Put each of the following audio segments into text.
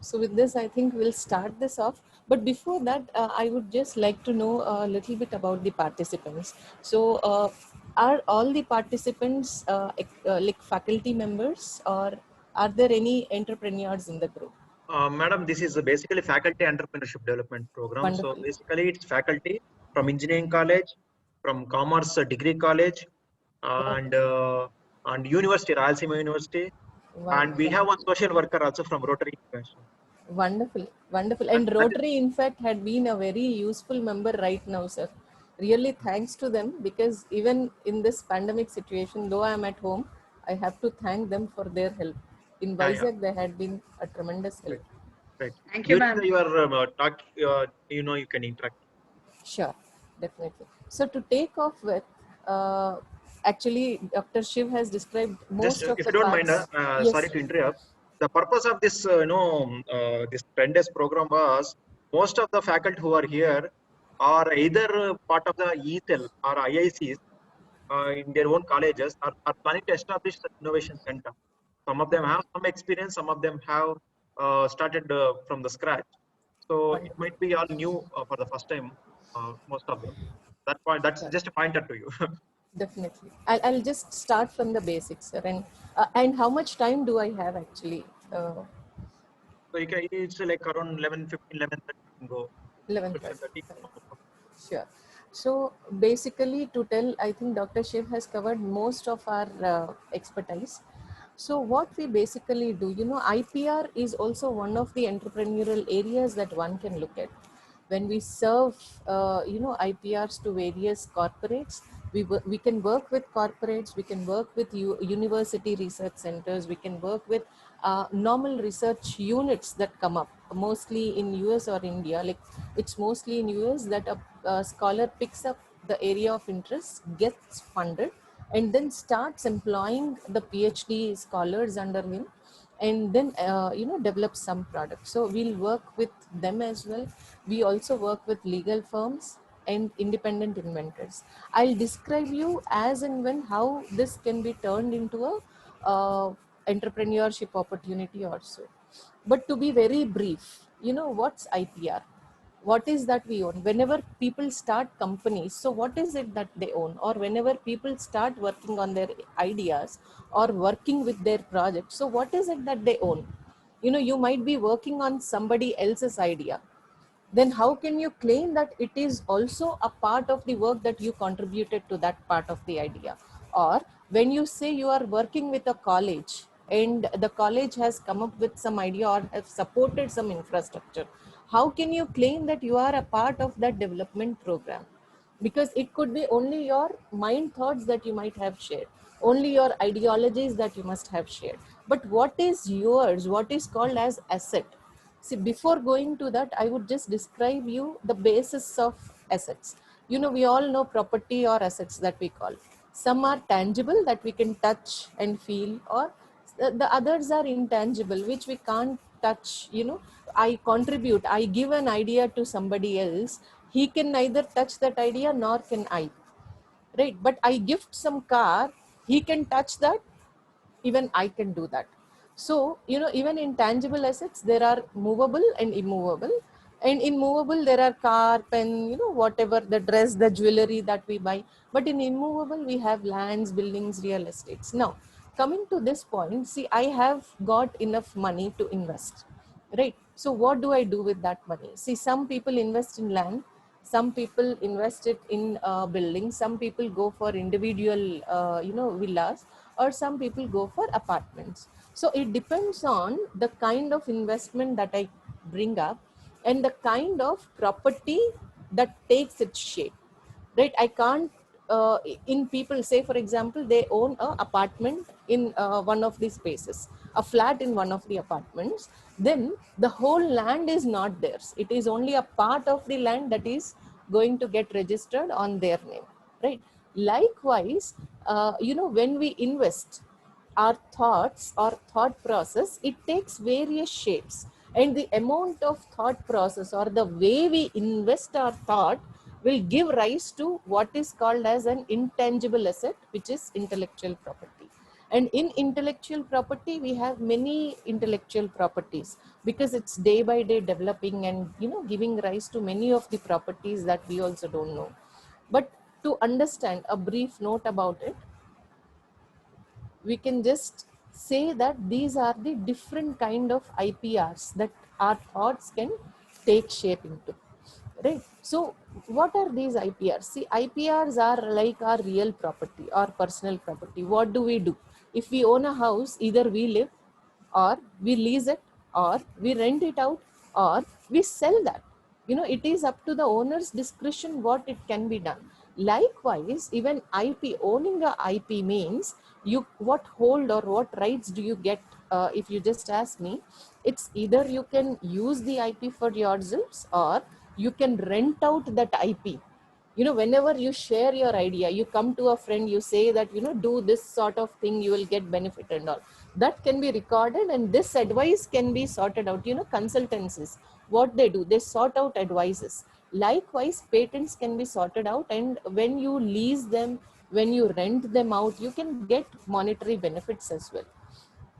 So with this, I think we'll start this off. But before that, I would just like to know a little bit about the participants. So are all the participants like faculty members, or are there any entrepreneurs in the group? Madam, this is basically faculty entrepreneurship development program. So Wonderful. basically, it's faculty from engineering college, from commerce degree college, Wow. and university, Rayalaseema University, Wow. and we have one social worker also from Rotary International. Wonderful, wonderful. That, And that is Rotary, in fact, had been a very useful member right now, sir. Really thanks to them, because even in this pandemic situation, though I'm at home, I have to thank them for their help. In yeah. Vizag, they had been a tremendous help. Right, right. Thank you, During ma'am. your talk, you can interact. Sure, definitely. So to take off with, actually, Dr. Shiv has described Just most of if the you don't mind, parts. Yes, sorry sir. to interrupt. The purpose of this, this 10 days program was most of the faculty who are here are either part of the ESL or IICs in their own colleges are planning to establish the innovation center. Some of them have some experience, some of them have started from the scratch. So it Wonderful. might be all new for the first time, most of them. That point, that's Sure. just a pointer to you. Definitely. I'll just start from the basics, sir. And how much time do I have actually? So you can, it's like around 11:15, 11:30 you can go. 11:30. 11:30. Sure. So basically, to tell, I think Dr. Shiv has covered most of our expertise. So what we basically do, IPR is also one of the entrepreneurial areas that one can look at. When we serve, IPRs to various corporates, we can work with corporates, we can work with university research centers, we can work with normal research units that come up, mostly in US or India. Like, it's mostly in US that a scholar picks up the area of interest, gets funded, and then starts employing the PhD scholars under him, and then develop some product. So we'll work with them as well. We also work with legal firms and independent inventors. I'll describe you as and when how this can be turned into a entrepreneurship opportunity also. But to be very brief, what's IPR? What is that we own? Whenever people start companies, so what is it that they own? Or whenever people start working on their ideas or working with their project, so what is it that they own? You might be working on somebody else's idea. Then how can you claim that it is also a part of the work that you contributed to that part of the idea? Or when you say you are working with a college and the college has come up with some idea or have supported some infrastructure, how can you claim that you are a part of that development program? Because it could be only your mind thoughts that you might have shared, only your ideologies that you must have shared. But what is yours, what is called as asset? See, before going to that, I would just describe you the basis of assets. We all know property or assets that we call. Some are tangible that we can touch and feel, or the others are intangible, which we can't touch. I contribute, I give an idea to somebody else. He can neither touch that idea nor can I. Right? But I gift some car, he can touch that, even I can do that. So, even in tangible assets, there are movable and immovable. And in movable, there are car, pen, whatever, the dress, the jewelry that we buy. But in immovable, we have lands, buildings, real estates. Now, coming to this point, see, I have got enough money to invest, right? So what do I do with that money? See, some people invest in land, some people invest it in buildings, some people go for individual, villas, or some people go for apartments. So it depends on the kind of investment that I bring up and the kind of property that takes its shape, right? I can't, in people, say for example, they own a apartment in one of the spaces, a flat in one of the apartments, then the whole land is not theirs. It is only a part of the land that is going to get registered on their name, right? Likewise, when we invest, our thoughts or thought process, it takes various shapes, and the amount of thought process or the way we invest our thought will give rise to what is called as an intangible asset, which is intellectual property. And in intellectual property, we have many intellectual properties, because it's day by day developing and, you know, giving rise to many of the properties that we also don't know. But to understand a brief note about it, we can just say that these are the different kind of IPRs that our thoughts can take shape into, right? So what are these IPRs? See, IPRs are like our real property or personal property. What do? If we own a house, either we live, or we lease it, or we rent it out, or we sell that. You know, it is up to the owner's discretion what it can be done. Likewise, even IP, owning a IP means, you, what hold or what rights do you get? If you just ask me, it's either you can use the IP for yourselves, or you can rent out that IP. You know, whenever you share your idea, you come to a friend, you say that, you know, do this sort of thing, you will get benefit and all. That can be recorded, and this advice can be sorted out. You know, consultancies, what they do, they sort out advices. Likewise, patents can be sorted out, and when you lease them, when you rent them out, you can get monetary benefits as well.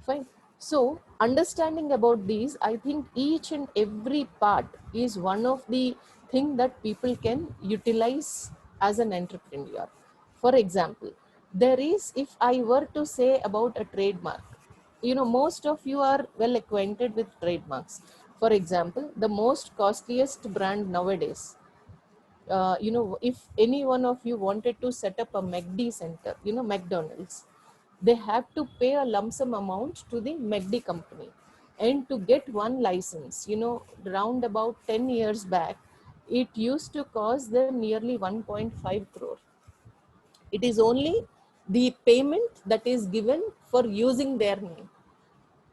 Fine. So understanding about these, I think each and every part is one of the thing that people can utilize as an entrepreneur. For example, there is, if I were to say about a trademark, you know, most of you are well acquainted with trademarks. For example, the most costliest brand nowadays, you know, if any one of you wanted to set up a McD center, you know, McDonald's, they have to pay a lump sum amount to the McD company. And to get one license, you know, round about 10 years back, it used to cost them nearly 1.5 crore. It is only the payment that is given for using their name,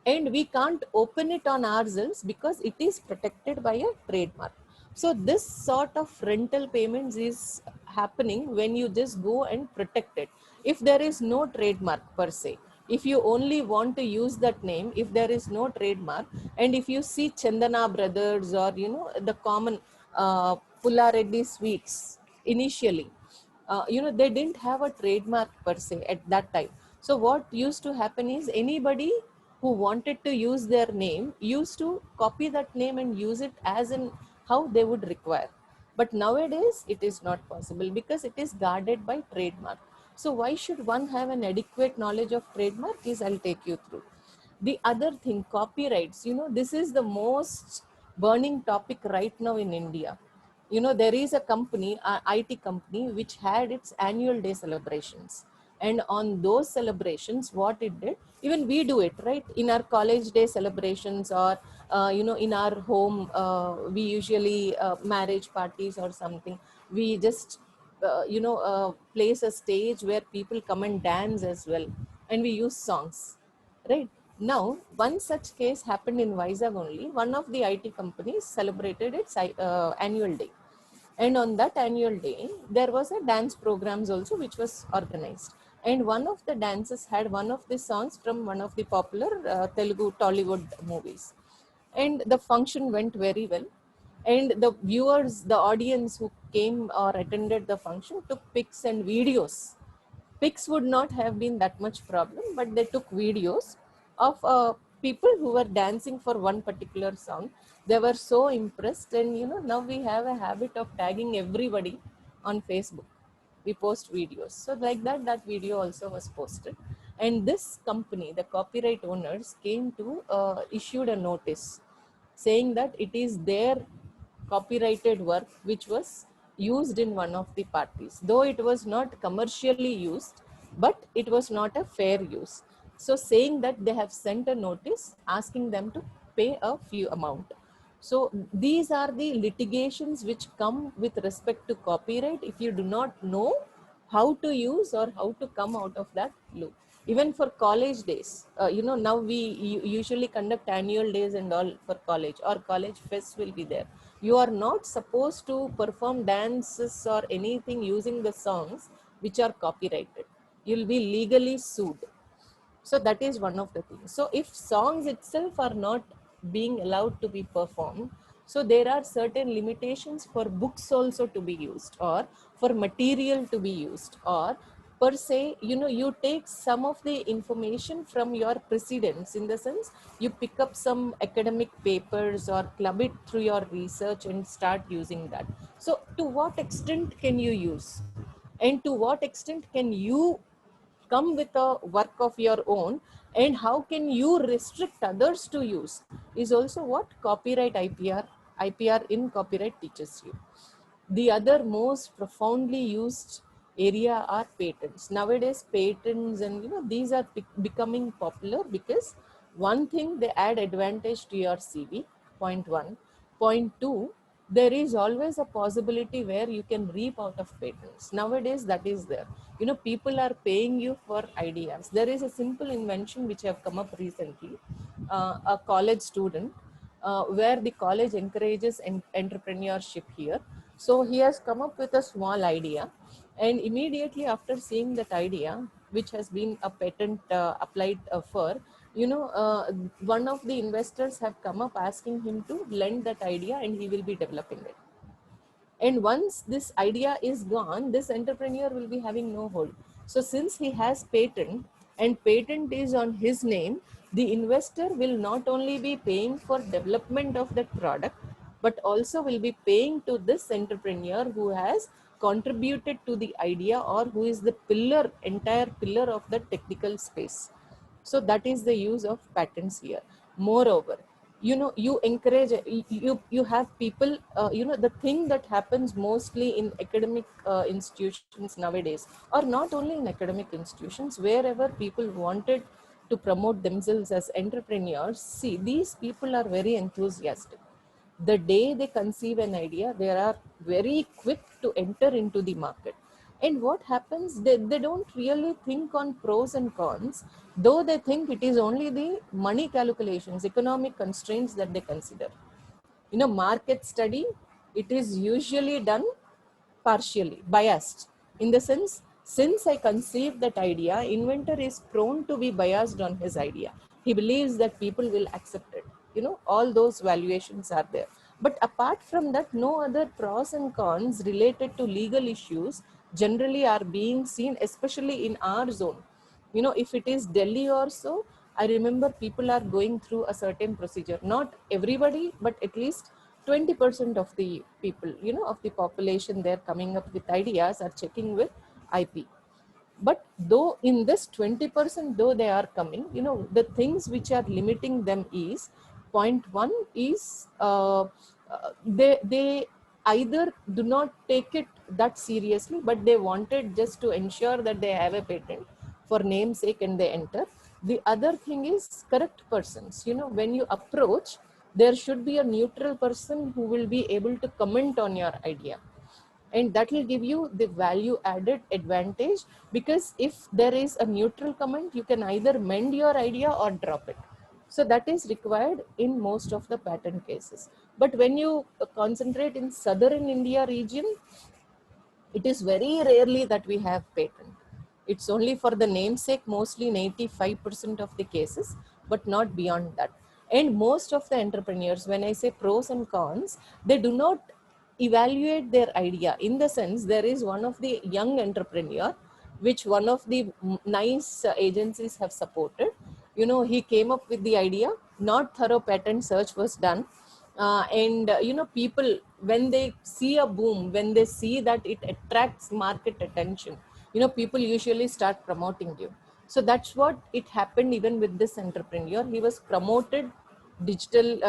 and we can't open it on ourselves because it is protected by a trademark. So this sort of rental payments is happening when you just go and protect it. If there is no trademark per se, if you only want to use that name, if there is no trademark, and if you see Chandana Brothers, or, you know, the common Pulla Reddy sweets initially, you know, they didn't have a trademark per se at that time. So what used to happen is, anybody who wanted to use their name used to copy that name and use it as in how they would require. But nowadays it is not possible, because it is guarded by trademark. So why should one have an adequate knowledge of trademark is, I'll take you through. The other thing, copyrights, you know, this is the most burning topic right now in India. You know, there is a company, a IT company, which had its annual day celebrations. And on those celebrations, what it did, even we do it, right? In our college day celebrations, or, you know, in our home, we usually, marriage parties or something, we just, you know, place a stage where people come and dance as well. And we use songs, right? Now, one such case happened in Vizag only. One of the IT companies celebrated its annual day. And on that annual day, there was a dance programs also which was organized. And one of the dances had one of the songs from one of the popular Telugu Tollywood movies. And the function went very well. And the viewers, the audience who came or attended the function, took pics and videos. Pics would not have been that much problem, but they took videos of people who were dancing for one particular song. They were so impressed, and, you know, now we have a habit of tagging everybody on Facebook. We post videos, so like that, that video also was posted. And this company, the copyright owners, came to issued a notice saying that it is their copyrighted work which was used in one of the parties, though it was not commercially used, but it was not a fair use. So saying that, they have sent a notice asking them to pay a few amount. So these are the litigations which come with respect to copyright if you do not know how to use or how to come out of that loop. Even for college days, you know, now we usually conduct annual days and all for college, or college fest will be there. You are not supposed to perform dances or anything using the songs which are copyrighted. You'll be legally sued. So that is one of the things. So if songs itself are not being allowed to be performed, so there are certain limitations for books also to be used, or for material to be used, or per se, you take some of the information from your precedents, in the sense you pick up some academic papers or club it through your research and start using that. So to what extent can you use, and to what extent can you come with a work of your own, and how can you restrict others to use, is also what copyright IPR in copyright teaches you. The other most profoundly used area are patents. Nowadays, patents and these are becoming popular because one thing, they add advantage to your CV. Point one. Point two, there is always a possibility where you can reap out of patents. Nowadays, that is there. People are paying you for ideas. There is a simple invention which have come up recently. A college student, where the college encourages entrepreneurship here. So he has come up with a small idea, and immediately after seeing that idea, which has been a patent applied for, one of the investors have come up asking him to lend that idea, and he will be developing it. And once this idea is gone, this entrepreneur will be having no hold. So since he has patent, and patent is on his name, the investor will not only be paying for development of that product, but also will be paying to this entrepreneur who has contributed to the idea, or who is the entire pillar of the technical space. So that is the use of patents here. Moreover, you encourage, you have people, the thing that happens mostly in academic institutions nowadays, or not only in academic institutions, wherever people wanted to promote themselves as entrepreneurs, see, these people are very enthusiastic. The day they conceive an idea, they are very quick to enter into the market. And what happens, they don't really think on pros and cons, though they think it is only the money calculations, economic constraints that they consider. Market study, it is usually done partially biased, in the sense, since I conceived that idea, inventor is prone to be biased on his idea. He believes that people will accept it. All those valuations are there. But apart from that, no other pros and cons related to legal issues generally are being seen, especially in our zone. If it is Delhi or so, I remember people are going through a certain procedure. Not everybody, but at least 20% of the people, of the population, they're coming up with ideas, are checking with IP. But though in this 20%, though they are coming, the things which are limiting them is, point one is, they either do not take it that seriously, but they wanted just to ensure that they have a patent for namesake, and they enter. The other thing is correct persons. When you approach, there should be a neutral person who will be able to comment on your idea, and that will give you the value added advantage, because if there is a neutral comment, you can either mend your idea or drop it. So that is required in most of the patent cases. But when you concentrate in southern India region, it is very rarely that we have patent. It's only for the namesake, mostly in 85% of the cases, but not beyond that. And most of the entrepreneurs, when I say pros and cons, they do not evaluate their idea. In the sense, there is one of the young entrepreneur, which one of the nice agencies have supported. He came up with the idea, not thorough patent search was done. And people, when they see a boom, when they see that it attracts market attention, people usually start promoting you. So that's what it happened even with this entrepreneur. He was promoted digital,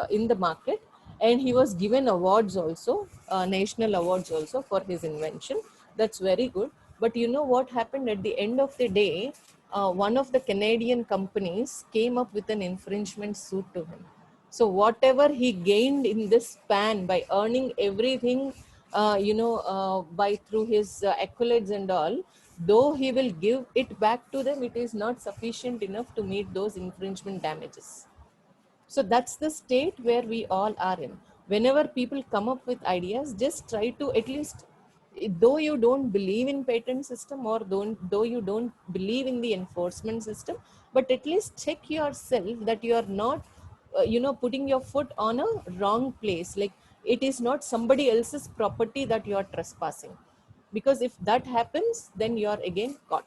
in the market, and he was given awards also, national awards also, for his invention. That's very good. But what happened at the end of the day, one of the Canadian companies came up with an infringement suit to him. So whatever he gained in this span by earning everything, by through his accolades and all, though he will give it back to them, it is not sufficient enough to meet those infringement damages. So that's the state where we all are in. Whenever people come up with ideas, just try to, at least, though you don't believe in patent system, or though you don't believe in the enforcement system, but at least check yourself that you are not putting your foot on a wrong place. Like, it is not somebody else's property that you are trespassing. because if that happens, then you are again caught.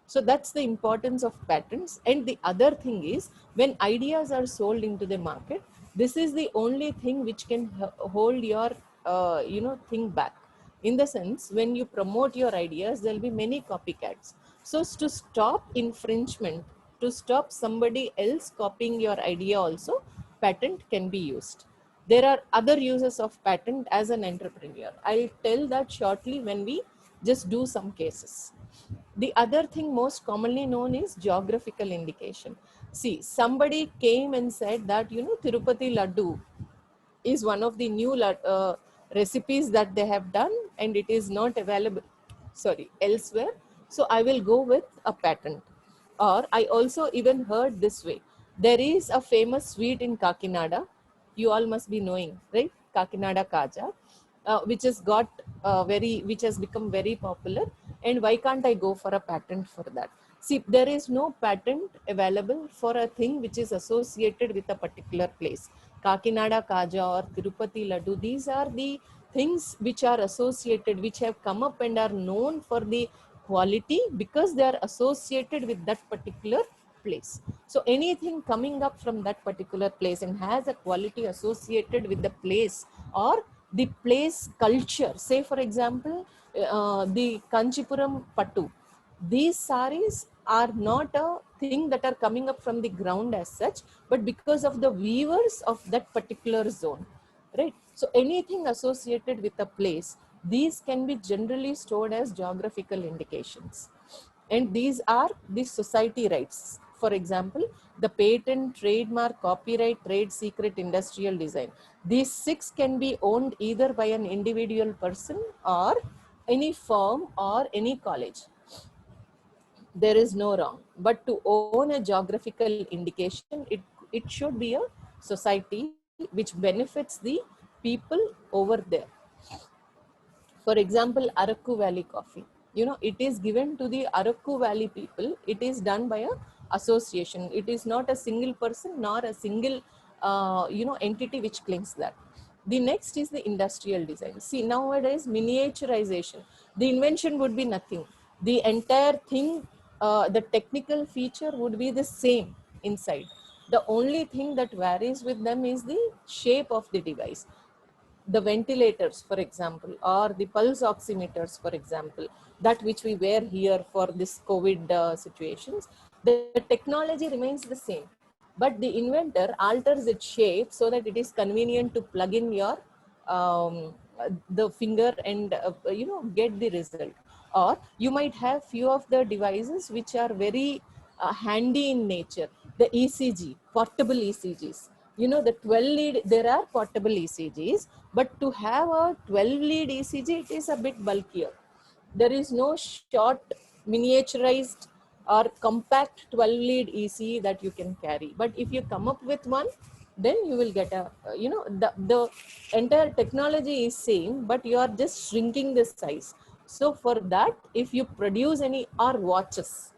So that's the importance of patents. And the other thing is, when ideas are sold into the market, this is the only thing which can hold your thing back. In the sense, when you promote your ideas, there'll be many copycats. So to stop infringement, to stop somebody else copying your idea also, patent can be used. There are other uses of patent as an entrepreneur. I'll tell that shortly when we just do some cases. The other thing most commonly known is geographical indication. See, somebody came and said that, Tirupati Laddu is one of the new recipes that they have done, and it is not available, elsewhere. So I will go with a patent. Or I also even heard this way. There is a famous sweet in Kakinada. You all must be knowing, right? Kakinada Kaja, which has become very popular. And why can't I go for a patent for that? See, there is no patent available for a thing which is associated with a particular place. Kakinada Kaja or Tirupati Laddu, these are the things which are associated, which have come up and are known for the quality because they are associated with that particular place. So anything coming up from that particular place and has a quality associated with the place or the place culture, say for example, the Kanchipuram Pattu, these saris are not a thing that are coming up from the ground as such, but because of the weavers of that particular zone, right? So anything associated with a place, these can be generally stored as geographical indications. And these are the society rights. For example, the patent, trademark, copyright, trade secret, industrial design. These 6 can be owned either by an individual person or any firm or any college. There is no wrong. But to own a geographical indication, it should be a society which benefits the people over there. For example, Arakku Valley coffee. It is given to the Arakku Valley people. It is done by a association. It is not a single person nor a single, entity which claims that. The next is the industrial design. See, nowadays, miniaturization. The invention would be nothing. The entire thing, the technical feature would be the same inside. The only thing that varies with them is the shape of the device. The ventilators, for example, or the pulse oximeters, for example, that which we wear here for this COVID situations, the technology remains the same, but the inventor alters its shape so that it is convenient to plug in your the finger and get the result. Or you might have few of the devices which are very handy in nature. The ECG, portable ECGs, the 12 lead, there are portable ECGs, but to have a 12 lead ECG, it is a bit bulkier. There is no short, miniaturized or compact 12 lead ECG that you can carry. But if you come up with one, then you will get a, the entire technology is same, but you are just shrinking the size. So for that, if you produce any, or watches,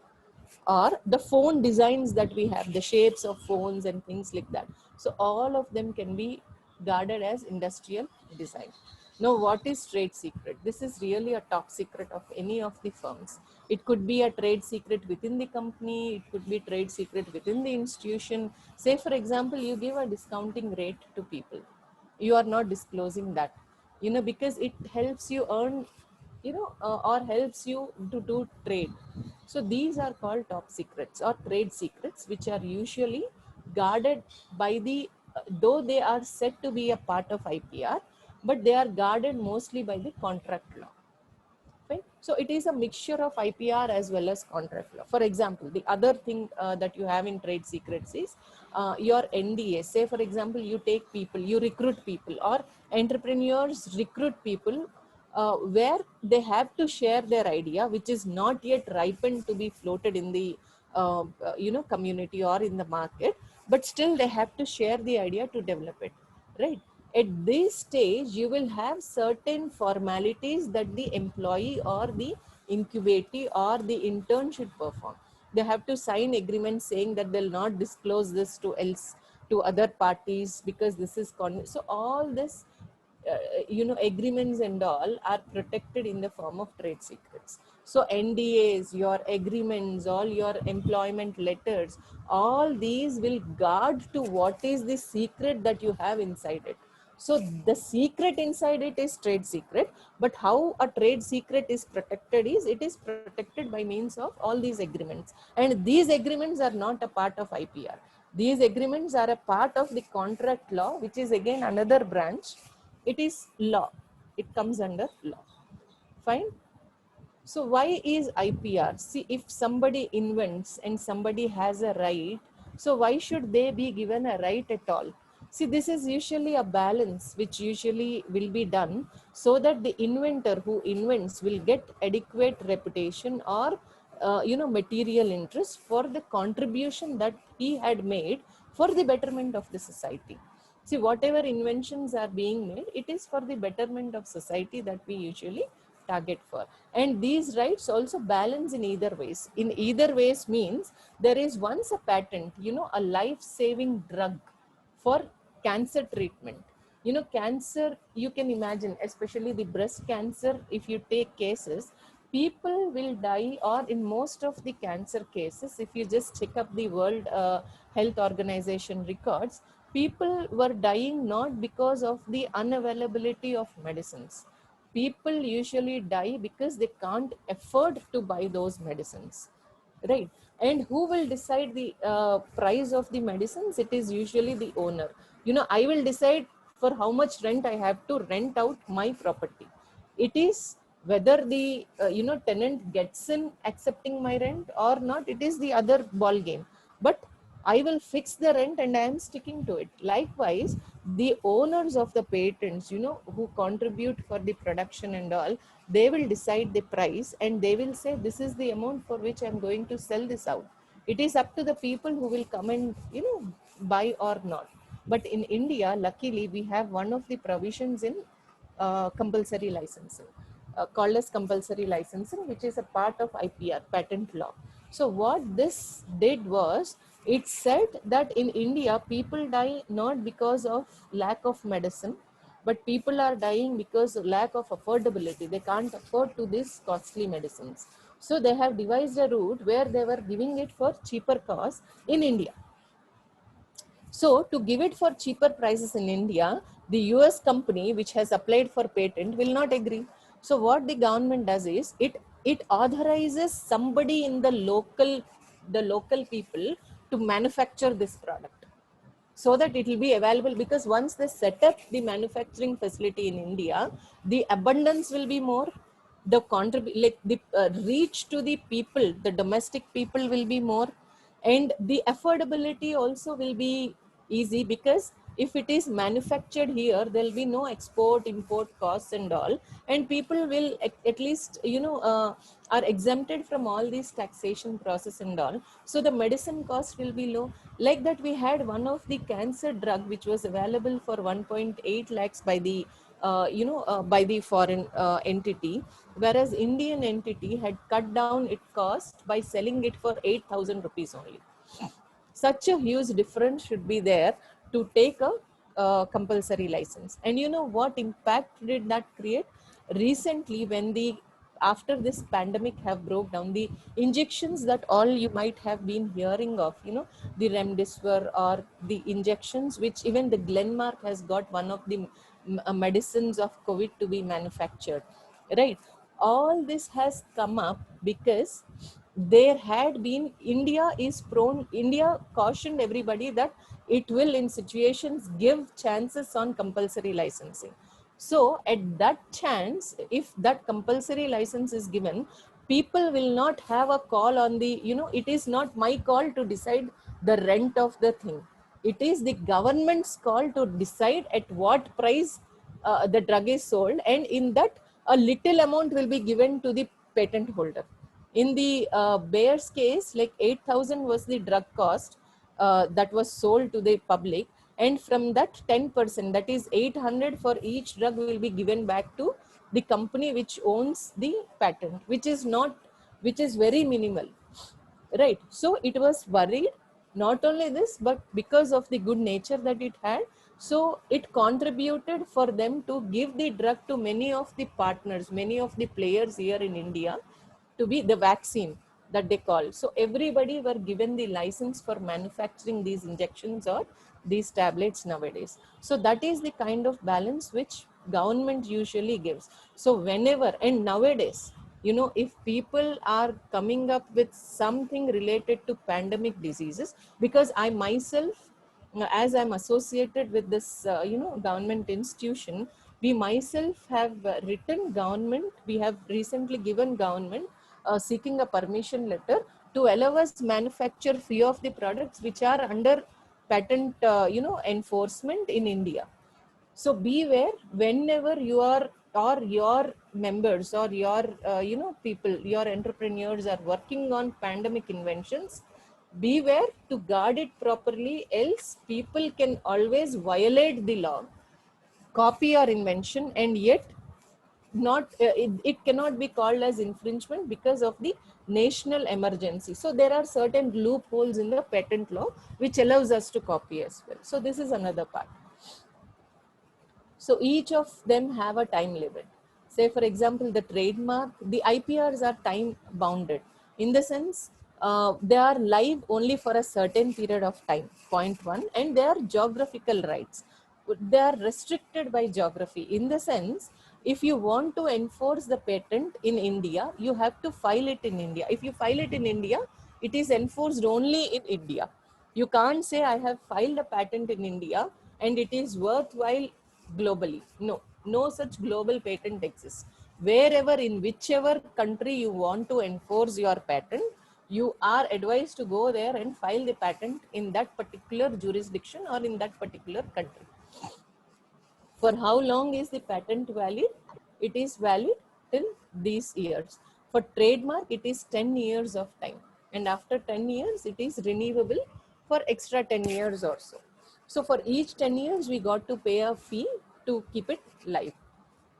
or the phone designs that we have, the shapes of phones and things like that. So all of them can be guarded as industrial design. Now, what is trade secret? This is really a top secret of any of the firms. It could be a trade secret within the company. It could be trade secret within the institution. Say, for example, you give a discounting rate to people. You are not disclosing that, because it helps you earn, or helps you to do trade. So these are called top secrets or trade secrets, which are usually guarded by the, though they are said to be a part of IPR, but they are guarded mostly by the contract law. Right? So it is a mixture of IPR as well as contract law. For example, the other thing that you have in trade secrets is your NDA. Say, for example, you take people, you recruit people, or entrepreneurs recruit people where they have to share their idea, which is not yet ripened to be floated in the community or in the market, but still they have to share the idea to develop it, right? At this stage, you will have certain formalities that the employee or the incubatee or the intern should perform. They have to sign agreements saying that they'll not disclose this to other parties because this is so all this agreements and all are protected in the form of trade secrets. So NDAs, your agreements, all your employment letters, all these will guard to what is the secret that you have inside it. So the secret inside it is trade secret, but how a trade secret is protected is it is protected by means of all these agreements. And these agreements are not a part of IPR. These agreements are a part of the contract law, which is again another branch. It is law. It comes under law. Fine. So why is IPR? See, if somebody invents and somebody has a right, so why should they be given a right at all? See, this is usually a balance which usually will be done so that the inventor who invents will get adequate reputation or material interest for the contribution that he had made for the betterment of the society. See, whatever inventions are being made, it is for the betterment of society that we usually target for. And these rights also balance in either ways. In either ways means there is once a patent, a life-saving drug for cancer treatment. Cancer, you can imagine, especially the breast cancer, if you take cases, people will die, or in most of the cancer cases, if you just check up the World Health Organization records, people were dying not because of the unavailability of medicines. People usually die because they can't afford to buy those medicines, right? And who will decide the price of the medicines? It is usually the owner. I will decide for how much rent I have to rent out my property. It is whether the tenant gets in accepting my rent or not, it is the other ball game. But I will fix the rent and I am sticking to it. Likewise, the owners of the patents, who contribute for the production and all, they will decide the price and they will say, this is the amount for which I'm going to sell this out. It is up to the people who will come and, buy or not. But in India, luckily, we have one of the provisions in compulsory licensing, called as compulsory licensing, which is a part of IPR, patent law. So what this did was, it said that in India, people die not because of lack of medicine, but people are dying because of lack of affordability. They can't afford to these costly medicines. So they have devised a route where they were giving it for cheaper cost in India. So to give it for cheaper prices in India, the US company which has applied for patent will not agree. So what the government does is, it authorizes somebody in the local people to manufacture this product so that it will be available, because once they set up the manufacturing facility in India, the abundance will be more, the reach to the people, the domestic people will be more, and the affordability also will be easy, because if it is manufactured here, there will be no export import costs and all, and people will at least are exempted from all these taxation process and all, so the medicine cost will be low. Like that, we had one of the cancer drug which was available for 1.8 lakhs by the by the foreign entity, whereas Indian entity had cut down its cost by selling it for 8,000 rupees only. Such a huge difference should be there to take a compulsory license. And you know what impact did that create? Recently, when the after this pandemic have broke down, the injections that all you might have been hearing of, the remdesivir or the injections which even the Glenmark has got one of the medicines of COVID to be manufactured, right? All this has come up because there had been, India cautioned everybody that it will in situations give chances on compulsory licensing. So at that chance, if that compulsory license is given, people will not have a call on the, it is not my call to decide the rent of the thing. It is the government's call to decide at what price the drug is sold, and in that a little amount will be given to the patent holder. In the Bayer's case, like 8,000 was the drug cost that was sold to the public, and from that 10%, that is 800 for each drug, will be given back to the company which owns the patent, which is very minimal, right? So it was worried. Not only this, but because of the good nature that it had, So it contributed for them to give the drug to many of the partners, many of the players here in India, to be the vaccine that they call. So everybody were given the license for manufacturing these injections or these tablets nowadays. So that is the kind of balance which government usually gives. So whenever, and nowadays, you know, if people are coming up with something related to pandemic diseases, because I myself, as I'm associated with this, government institution, we myself have written government, we have recently given government seeking a permission letter to allow us manufacture few of the products which are under patent, enforcement in India. So beware whenever you are, or your members, or your people, your entrepreneurs are working on pandemic inventions, beware to guard it properly, else people can always violate the law, copy your invention, and yet not it cannot be called as infringement because of the national emergency. So there are certain loopholes in the patent law which allows us to copy as well. So this is another part. So each of them have a time limit. Say for example, the trademark, the IPRs are time bounded, in the sense they are live only for a certain period of time, point one, and they are geographical rights. They are restricted by geography, in the sense, if you want to enforce the patent in India, you have to file it in India. If you file it in India, it is enforced only in India. You can't say I have filed a patent in India and it is worthwhile globally. No, no such global patent exists. Wherever, in whichever country you want to enforce your patent, you are advised to go there and file the patent in that particular jurisdiction or in that particular country. For how long is the patent valid? It is valid till these years. For trademark, it is 10 years of time. And after 10 years, it is renewable for extra 10 years or so. So for each 10 years, we got to pay a fee to keep it live.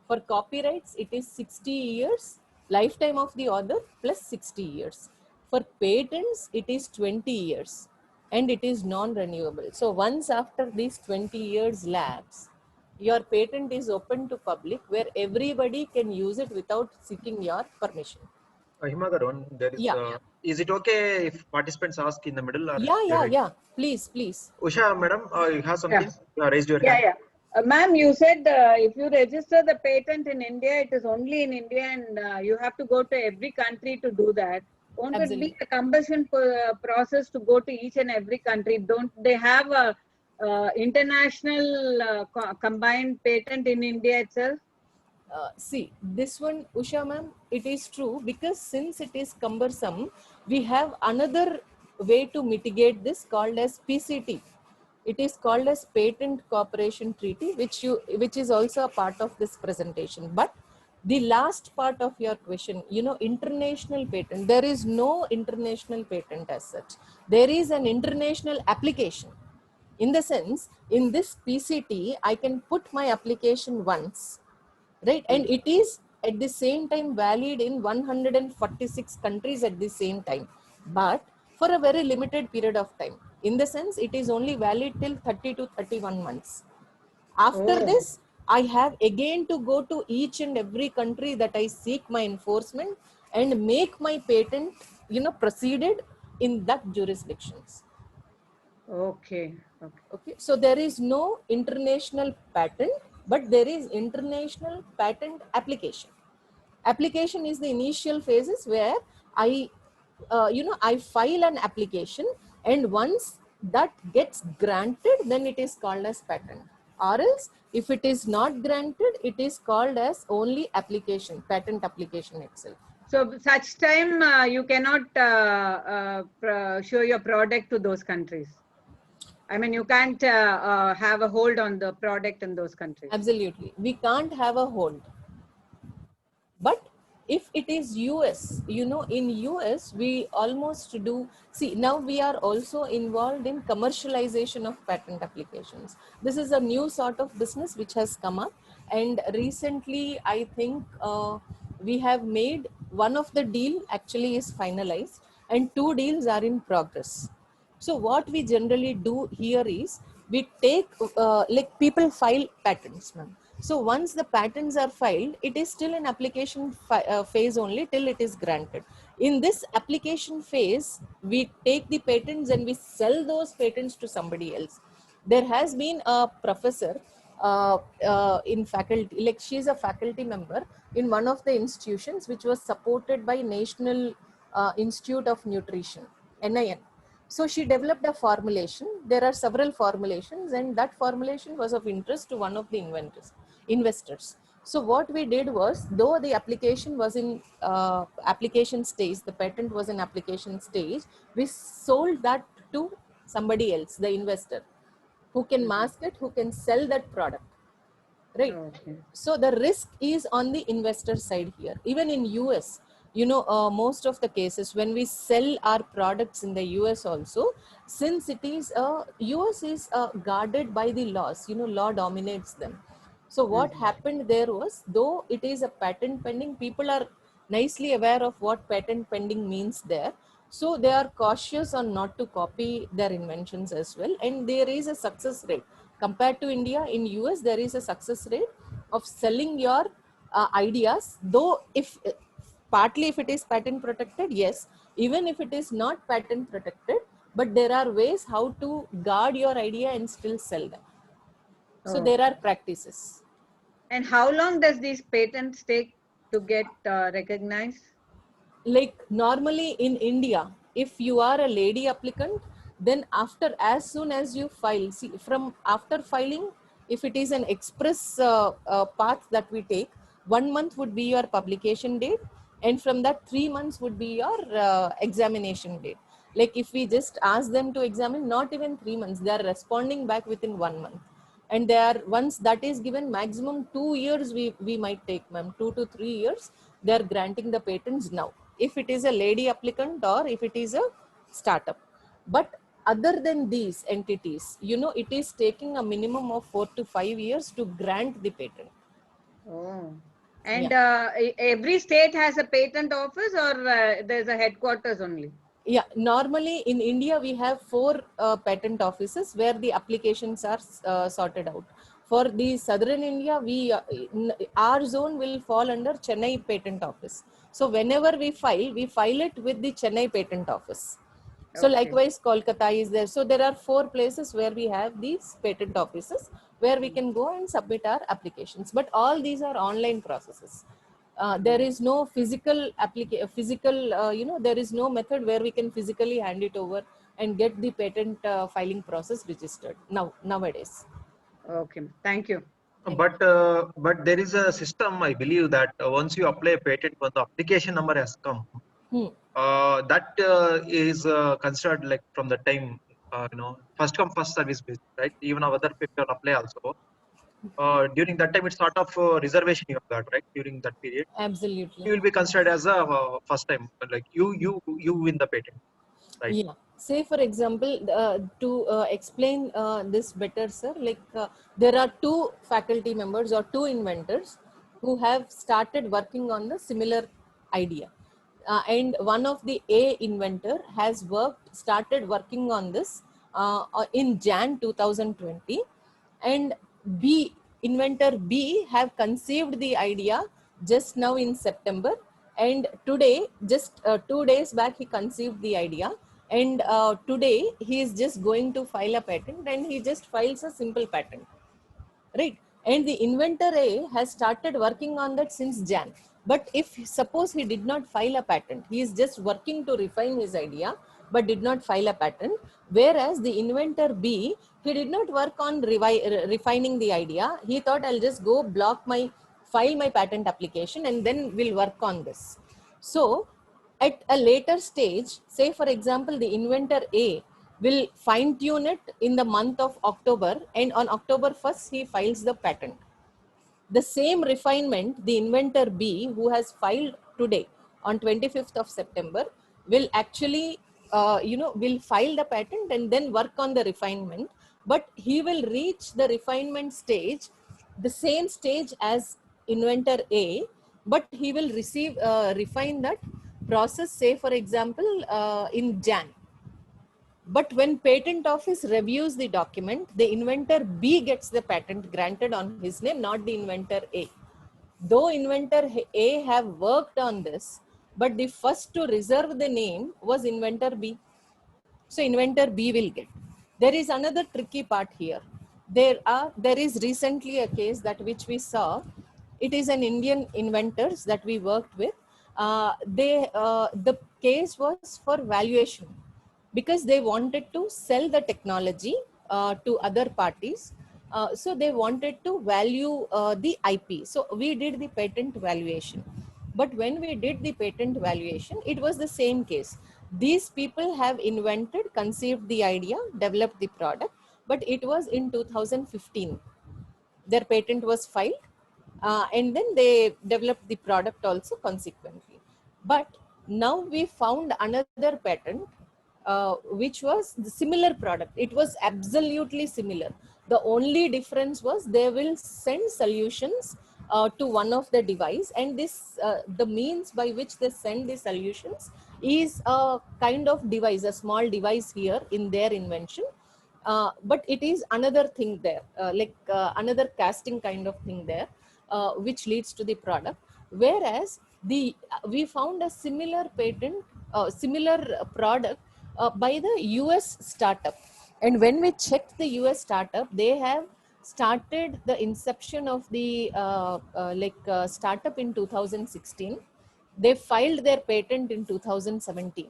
For copyrights, it is 60 years, lifetime of the author plus 60 years. For patents, it is 20 years and it is non-renewable. So once after these 20 years lapse, your patent is open to public where everybody can use it without seeking your permission. Himagaran, Yeah. is it okay if participants ask in the middle or? Yeah. Please, please. Usha, madam, you have something? Yeah. Raised your Yeah, hand. yeah. Ma'am, you said if you register the patent in India, it is only in India and you have to go to every country to do that. Won't it be Absolutely. a cumbersome process to go to each and every country? Don't they have a international combined patent in India itself? See, this one, Usha ma'am, it is true, because since it is cumbersome, we have another way to mitigate this called as PCT. It is called as Patent Cooperation Treaty, which is also a part of this presentation. But the last part of your question, international patent, there is no international patent as such. There is an international application. In the sense, in this PCT, I can put my application once, right? And it is at the same time valid in 146 countries at the same time, but for a very limited period of time. In the sense, it is only valid till 30 to 31 months. After this, I have again to go to each and every country that I seek my enforcement and make my patent, proceeded in that jurisdictions. Okay. Okay, so there is no international patent, but there is international patent application. Application is the initial phases where I file an application, and once that gets granted, then it is called as patent. Or else, if it is not granted, it is called as only application, patent application itself. So such time you cannot show your product to those countries. I mean, you can't have a hold on the product in those countries. Absolutely. We can't have a hold. But if it is US, in US, we almost do, see, now we are also involved in commercialization of patent applications. This is a new sort of business which has come up. And recently, I think we have made one of the deal actually is finalized and 2 deals are in progress. So what we generally do here is We take, like people file patents, ma'am. So once the patents are filed, it is still an application phase only till it is granted. In this application phase, we take the patents and we sell those patents to somebody else. There has been a professor in faculty, like she's a faculty member in one of the institutions which was supported by National Institute of Nutrition, NIN. So she developed a formulation. There are several formulations, and that formulation was of interest to one of the investors. So what we did was, though the application was in application stage, the patent was in application stage, we sold that to somebody else, the investor, who can mask it, who can sell that product, right? Okay. So the risk is on the investor side here. Even in US, most of the cases when we sell our products in the US also, since it is US is guarded by the laws, law dominates them. So what happened there was, though it is a patent pending, people are nicely aware of what patent pending means there. So they are cautious on not to copy their inventions as well. And there is a success rate. Compared to India, in US, there is a success rate of selling your ideas, though if partly if it is patent protected, yes, even if it is not patent protected, but there are ways how to guard your idea and still sell them. So there are practices. And how long does these patents take to get recognized? Like normally in India, if you are a lady applicant, then after, as soon as you file, see, from after filing, if it is an express path that we take, 1 month would be your publication date, and from that 3 months would be your examination date. Like if we just ask them to examine, not even 3 months, they are responding back within 1 month. And they are, once that is given, maximum 2 years we might take, ma'am, 2 to 3 years, they are granting the patents now, if it is a lady applicant or if it is a startup. But other than these entities, it is taking a minimum of 4 to 5 years to grant the patent. Oh. And Yeah. every state has a patent office, or there's a headquarters only? Yeah, normally in India we have 4 patent offices where the applications are sorted out. For the southern India, our zone will fall under Chennai Patent Office. So whenever we file it with the Chennai Patent Office. So Okay. likewise, Kolkata is there. So there are 4 places where we have these patent offices where we can go and submit our applications. But all these are online processes. There is no physical there is no method where we can physically hand it over and get the patent filing process registered nowadays. Okay. Thank you. But there is a system, I believe, that once you apply a patent, when the application number has come, Hmm. that is considered like from the time, first come first service based, right? Even other people apply also. During that time, it's sort of reservation you have got, right? During that period, Absolutely. you will be considered as a first time, like you win the patent, right? Yeah. Say for example, to explain this better, sir, like there are 2 faculty members or 2 inventors who have started working on the similar idea. And one of the A inventor has started working on this in Jan 2020, and inventor B have conceived the idea just now in September, and today, just 2 days back, he conceived the idea, and today he is just going to file a patent, and he just files a simple patent, right? And the inventor A has started working on that since Jan. But if suppose he did not file a patent, he is just working to refine his idea but did not file a patent. Whereas the inventor B, he did not work on refining the idea. He thought, I'll just go file my patent application and then we'll work on this. So at a later stage, say for example, the inventor A will fine tune it in the month of October, and on October 1st, he files the patent. The same refinement, the inventor B, who has filed today on 25th of September, will actually, will file the patent and then work on the refinement. But he will reach the refinement stage, the same stage as inventor A, but he will refine that process, say for example, in Jan. But when patent office reviews the document, the inventor B gets the patent granted on his name, not the inventor A. Though inventor A have worked on this, but the first to reserve the name was inventor B. So inventor B will get. There is another tricky part here. There is recently a case that which we saw. It is an Indian inventors that we worked with. The case was for valuation because they wanted to sell the technology to other parties. So they wanted to value the IP. So we did the patent valuation. But when we did the patent valuation, it was the same case. These people have invented, conceived the idea, developed the product, but it was in 2015. Their patent was filed, and then they developed the product also consequently. But now we found another patent which was the similar product. It was absolutely similar. The only difference was they will send solutions to one of the device, and this the means by which they send the solutions is a kind of device, a small device here in their invention. But it is another thing there, another casting kind of thing there, which leads to the product. Whereas we found a similar patent, similar product by the US startup. And when we checked the US startup, they have started the inception of the startup in 2016. They filed their patent in 2017.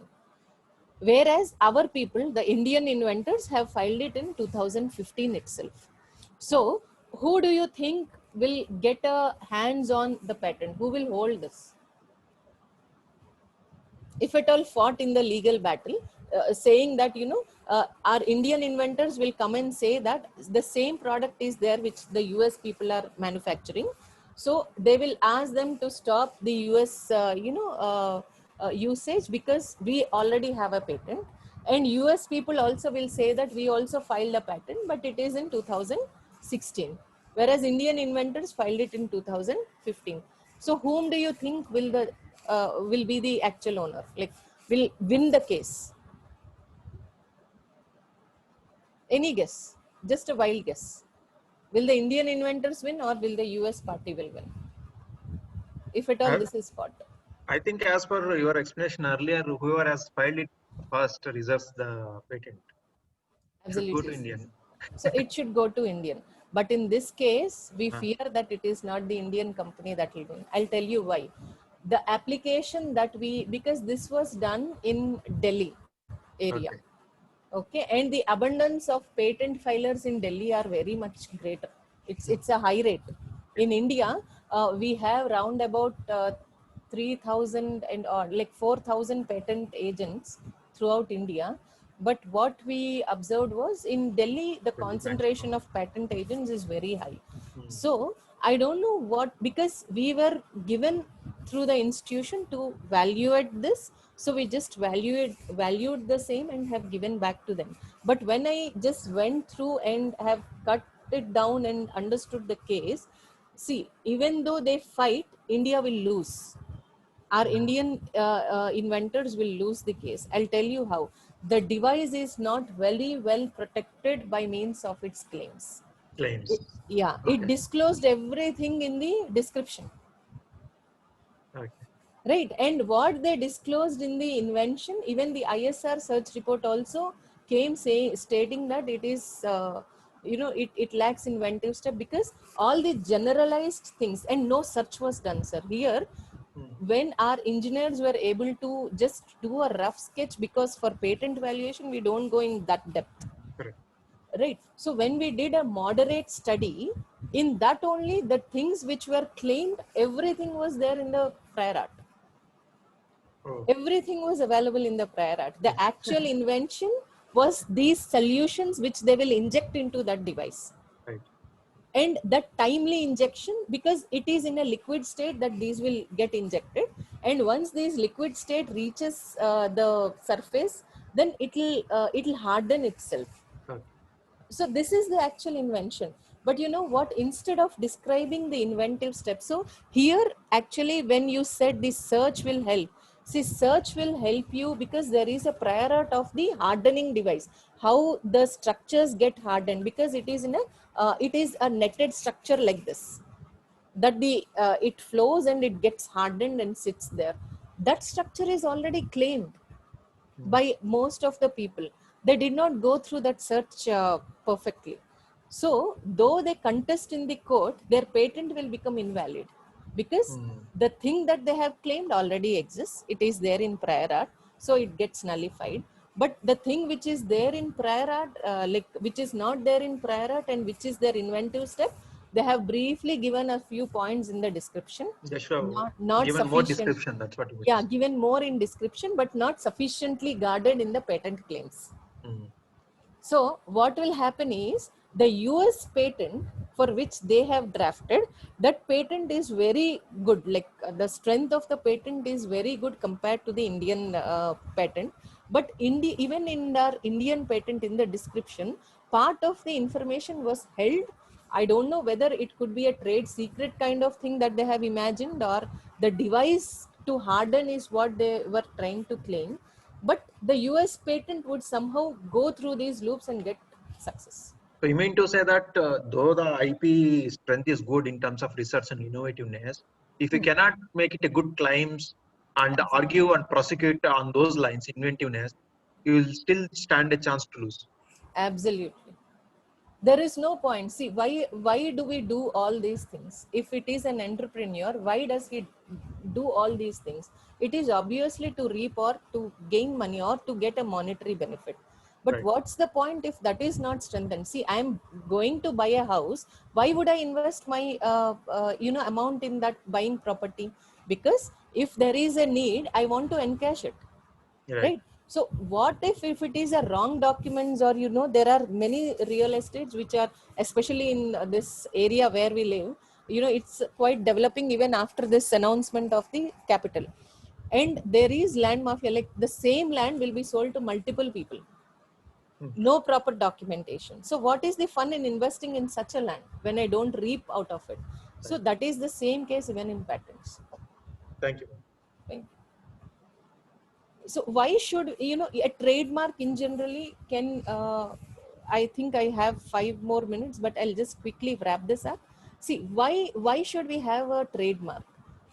Whereas our people, the Indian inventors, have filed it in 2015 itself. So who do you think will get a hands on the patent? Who will hold this? If at all fought in the legal battle, saying that, our Indian inventors will come and say that the same product is there which the US people are manufacturing. So they will ask them to stop the US, usage because we already have a patent. And US people also will say that we also filed a patent, but it is in 2016. Whereas Indian inventors filed it in 2015. So whom do you think will be the actual owner, like will win the case? Any guess? Just a wild guess. Will the Indian inventors win or will the US party will win? If at all this is fought. I think as per your explanation earlier, whoever has filed it first reserves the patent. Should go to Absolutely. Indian. So it should go to Indian. But in this case, we fear that it is not the Indian company that will win. I'll tell you why. The application that because this was done in Delhi area. Okay. And the abundance of patent filers in Delhi are very much greater. It's a high rate. In India, we have round about 3,000 and or like 4,000 patent agents throughout India. But what we observed was in Delhi, the concentration of patent agents is very high. So I don't know because we were given through the institution to evaluate this. So we just valued the same and have given back to them. But when I just went through and have cut it down and understood the case, see, even though they fight, India will lose. Our Indian inventors will lose the case. I'll tell you how. The device is not very well protected by means of its claims. It disclosed everything in the description. Right. And what they disclosed in the invention, even the ISR search report also came stating that it is, it lacks inventive step because all the generalized things and no search was done, sir. Here, when our engineers were able to just do a rough sketch, because for patent valuation, we don't go in that depth. Correct. Right. So when we did a moderate study, in that only the things which were claimed, everything was there in the prior art. Everything was available in the prior art. The actual invention was these solutions which they will inject into that device. Right. And that timely injection, because it is in a liquid state that these will get injected. And once this liquid state reaches the surface, then it'll harden itself. Okay. So this is the actual invention. But you know what, instead of describing the inventive steps, so here actually when you said the search will help, See, search will help you because there is a prior art of the hardening device. How the structures get hardened, because it is it is a netted structure like this, that it flows and it gets hardened and sits there. That structure is already claimed by most of the people. They did not go through that search perfectly. So, though they contest in the court, their patent will become invalid because the thing that they have claimed already exists. It is there in prior art, so it gets nullified. But the thing which is there in prior art, like which is not there in prior art and which is their inventive step, they have briefly given a few points in the description, They should have not given more sufficient. description. That's what you mean. Yeah, given more in description, but not sufficiently guarded in the patent claims. So what will happen is the US patent for which they have drafted, that patent is very good. Like the strength of the patent is very good compared to the Indian patent. But even in our Indian patent, in the description, part of the information was held. I don't know whether it could be a trade secret kind of thing that they have imagined, or the device to harden is what they were trying to claim. But the US patent would somehow go through these loops and get success. So you mean to say that though the IP strength is good in terms of research and innovativeness, if you cannot make it a good claims and argue and prosecute on those lines, inventiveness, you will still stand a chance to lose. Absolutely. There is no point. See, why do we do all these things? If it is an entrepreneur, why does he do all these things? It is obviously to reap or to gain money or to get a monetary benefit. But Right. what's the point if that is not strengthened? See, I'm going to buy a house. Why would I invest my amount in that buying property? Because if there is a need, I want to encash it. Right. So what if it is a wrong documents, or there are many real estates which are, especially in this area where we live, it's quite developing even after this announcement of the capital, and there is land mafia. Like the same land will be sold to multiple people, no proper documentation. So what is the fun in investing in such a land when I don't reap out of it? So that is the same case even in patents. Thank you. Right? So why should a trademark in generally can I think I have 5 more minutes, but I'll just quickly wrap this up. See, why should we have a trademark?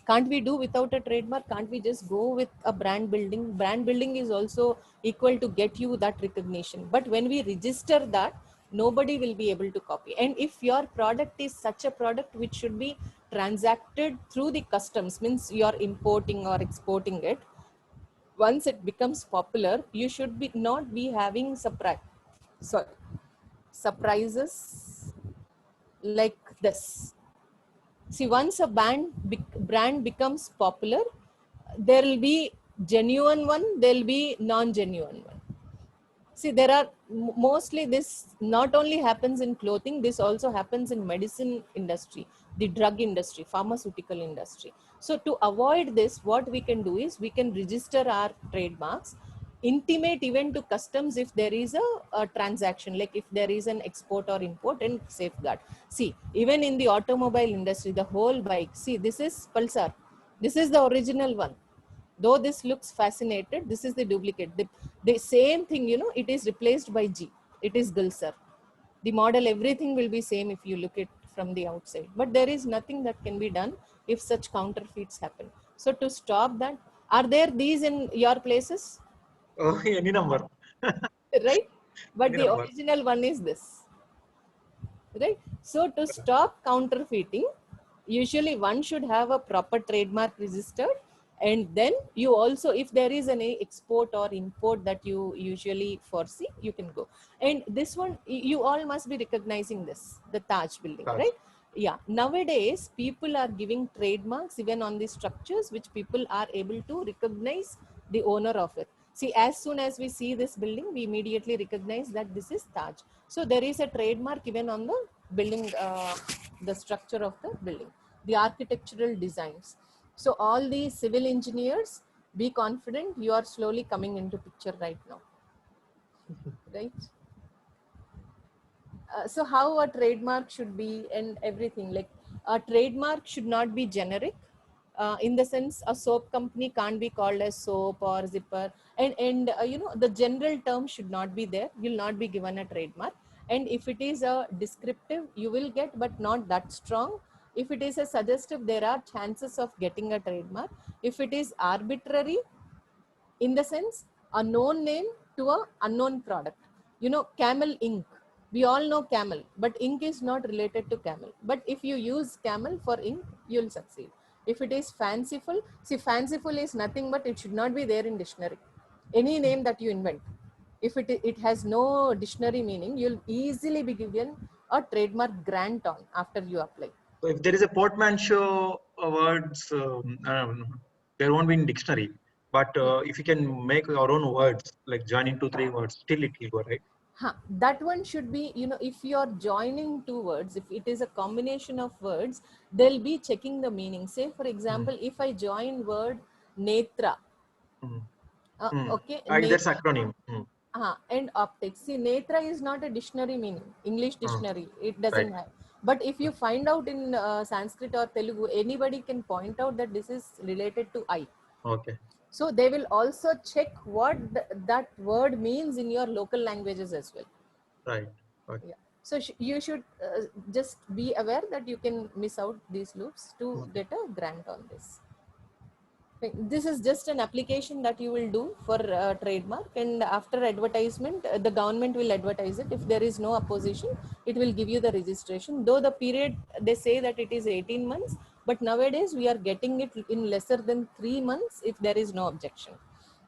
Can't we do without a trademark? Can't we just go with a brand building? Brand building is also equal to get you that recognition, but when we register that, nobody will be able to copy. And if your product is such a product which should be transacted through the customs, means you're importing or exporting it, once it becomes popular, you should be not be having surprises like this. See, once a brand becomes popular, there will be genuine one, there will be non-genuine one. See, there are mostly, this not only happens in clothing, this also happens in medicine industry, the drug industry, pharmaceutical industry. So to avoid this, what we can do is we can register our trademarks, intimate even to customs if there is a transaction, like if there is an export or import, and safeguard. See, even in the automobile industry, the whole bike, see, this is Pulsar, this is the original one. Though this looks fascinated, this is the duplicate. The same thing, it is replaced by G. It is Gulsar. The model, everything will be same if you look it from the outside. But there is nothing that can be done if such counterfeits happen. So to stop that, are there these in your places? Oh, any number. Right? But Any the number. original one is this. Right? So to stop counterfeiting, usually one should have a proper trademark registered, and then you also, if there is an export or import that you usually foresee, you can go. And this one, you all must be recognizing this, the Taj building, Taj. right? Yeah, nowadays people are giving trademarks even on the structures which people are able to recognize the owner of it. See, as soon as we see this building, we immediately recognize that this is Taj. So there is a trademark even on the building, the structure of the building, the architectural designs. So all the civil engineers, be confident, you are slowly coming into picture right now, right? So how a trademark should be and everything, like a trademark should not be generic. In the sense a soap company can't be called as soap or zipper, and you know, the general term should not be there. You'll not be given a trademark. And if it is a descriptive, you will get, but not that strong. If it is a suggestive, there are chances of getting a trademark. If it is arbitrary, in the sense a known name to a unknown product, you know, camel ink, we all know camel, but ink is not related to camel. But if you use camel for ink, you'll succeed. If it is fanciful, see, fanciful is nothing but it should not be there in dictionary. Any name that you invent, if it has no dictionary meaning, you'll easily be given a trademark grant on after you apply. So if there is a portmanteau words, there won't be in dictionary. But if you can make your own words, like join into 3 words, still it will go, right? Huh, that one should be, you know, if you're joining 2 words, if it is a combination of words, they'll be checking the meaning. Say, for example, if I join word netra, Mm. Mm. okay, That's acronym. and optics. See, netra is not a dictionary meaning, English dictionary. It doesn't Right. have. But if you find out in Sanskrit or Telugu, anybody can point out that this is related to eye. Okay. So they will also check what that word means in your local languages as well. Right. Okay. Yeah. So you should just be aware that you can miss out these loops to get a grant on this. This is just an application that you will do for trademark, and after advertisement, the government will advertise it. If there is no opposition, it will give you the registration. Though the period, they say that it is 18 months, but nowadays we are getting it in lesser than 3 months if there is no objection.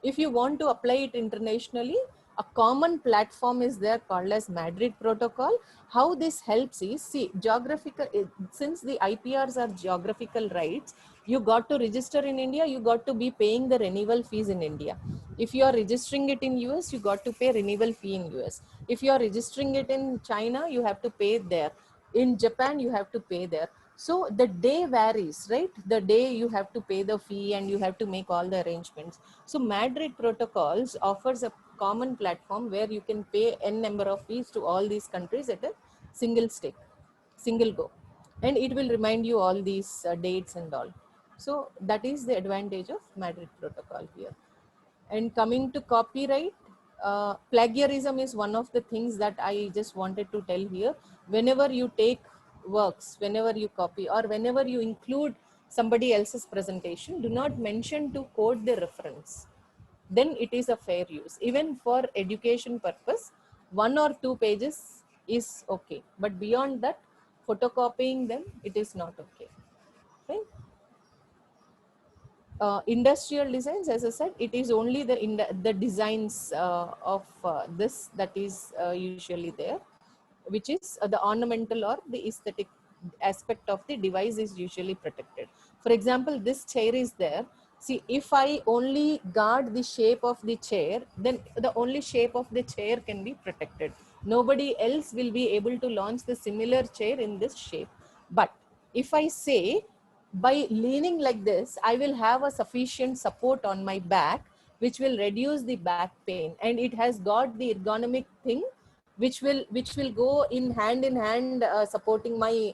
If you want to apply it internationally, a common platform is there called as Madrid Protocol. How this helps is, see, geographical, since the IPRs are geographical rights, you got to register in India, you got to be paying the renewal fees in India. If you are registering it in US, you got to pay renewal fee in US. If you are registering it in China, you have to pay there. In Japan, you have to pay there. So the day varies, right? The day you have to pay the fee and you have to make all the arrangements. So Madrid Protocols offers a common platform where you can pay n number of fees to all these countries at a single stake, single go. And it will remind you all these dates and all. So that is the advantage of Madrid Protocol here. And coming to copyright, plagiarism is one of the things that I just wanted to tell here. Whenever you take works, whenever you copy, or whenever you include somebody else's presentation, do not mention to quote the reference. Then it is a fair use. Even for education purpose, 1 or 2 pages is okay. But beyond that, photocopying them, it is not okay. Right? Industrial designs, as I said, it is only the designs of this that is usually there, which is the ornamental or the aesthetic aspect of the device is usually protected. For example, this chair is there. See, if I only guard the shape of the chair, then the only shape of the chair can be protected. Nobody else will be able to launch the similar chair in this shape. But if I say, by leaning like this, I will have a sufficient support on my back, which will reduce the back pain. And it has got the ergonomic thing, which will go in hand supporting my,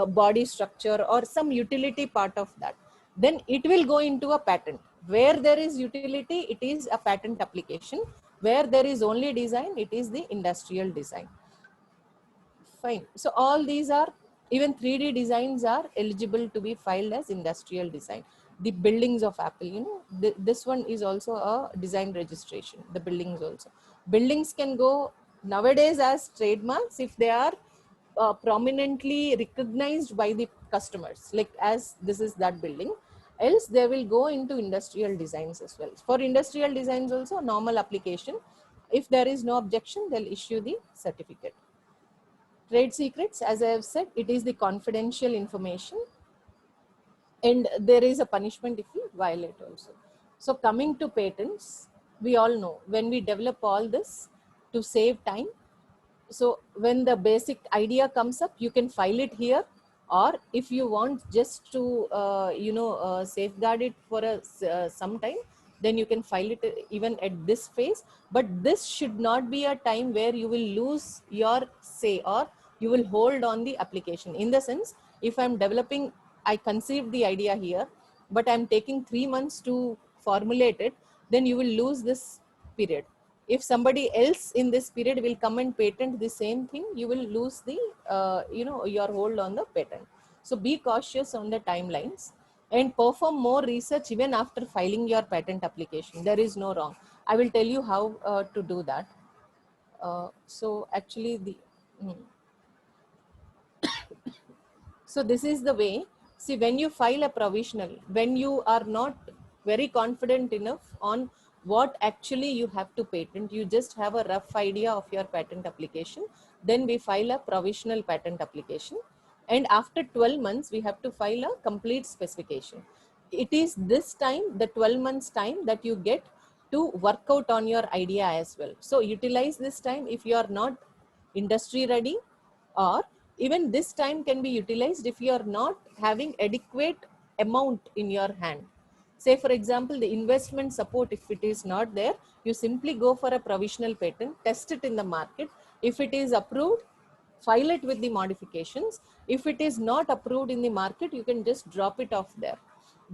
body structure or some utility part of that. Then it will go into a patent. Where there is utility, it is a patent application. Where there is only design, it is the industrial design. Fine. So all these are, even 3D designs are eligible to be filed as industrial design. The buildings of Apple, you know, this one is also a design registration. The buildings also. Buildings can go nowadays as trademarks if they are prominently recognized by the customers, like as this is that building. Else they will go into industrial designs as well. For industrial designs also, normal application. If there is no objection, they'll issue the certificate. Trade secrets, as I have said, it is the confidential information, and there is a punishment if you violate also. So coming to patents, we all know when we develop all this to save time. So when the basic idea comes up, you can file it here, or if you want just to safeguard it for some time, then you can file it even at this phase. But this should not be a time where you will lose your say or you will hold on the application. In the sense, if I'm developing I conceived the idea here, but I'm taking 3 months to formulate it, then you will lose this period. If somebody else in this period will come and patent the same thing, you will lose the, your hold on the patent. So be cautious on the timelines and perform more research even after filing your patent application. There is no wrong. I will tell you how to do that. So actually so this is the way. See, when you file a provisional, when you are not very confident enough on what actually you have to patent, you just have a rough idea of your patent application, then we file a provisional patent application. And after 12 months, we have to file a complete specification. It is this time, the 12 months time, that you get to work out on your idea as well. So utilize this time if you are not industry ready, or even this time can be utilized if you are not having adequate amount in your hand. Say for example, the investment support, if it is not there, you simply go for a provisional patent, test it in the market. If it is approved, file it with the modifications. If it is not approved in the market, you can just drop it off there,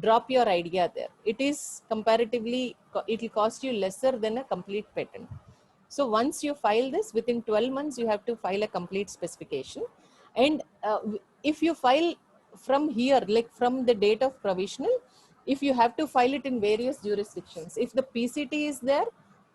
drop your idea there. It is comparatively, it will cost you lesser than a complete patent. So once you file this, within 12 months, you have to file a complete specification. And if you file from here, like from the date of provisional, if you have to file it in various jurisdictions, if the PCT is there,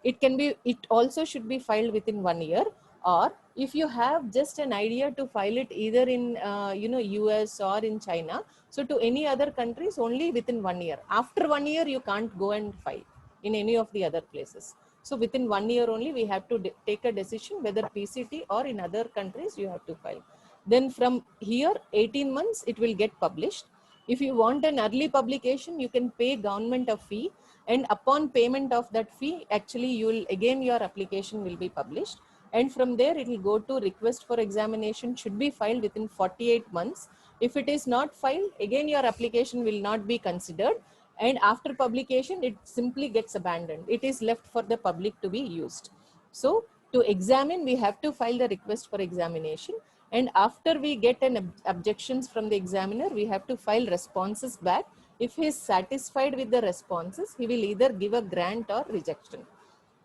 it also should be filed within 1 year. Or if you have just an idea to file it either in, US or in China, so to any other countries only within 1 year. After 1 year, you can't go and file in any of the other places. So within 1 year only, we have to take a decision whether PCT or in other countries you have to file. Then from here, 18 months, it will get published. If you want an early publication, you can pay government a fee, and upon payment of that fee, actually your application will be published. And from there, it will go to request for examination, should be filed within 48 months. If it is not filed, again your application will not be considered, and after publication it simply gets abandoned. It is left for the public to be used. So to examine, we have to file the request for examination, and after we get an objections from the examiner, we have to file responses back. If he is satisfied with the responses, he will either give a grant or rejection.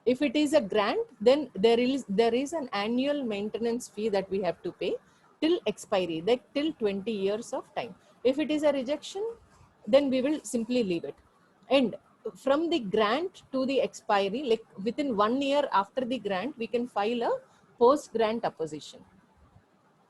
If it is a grant, then there is an annual maintenance fee that we have to pay till expiry, like till 20 years of time. If it is a rejection, then we will simply leave it. And from the grant to the expiry, like within 1 year after the grant, we can file a post-grant opposition.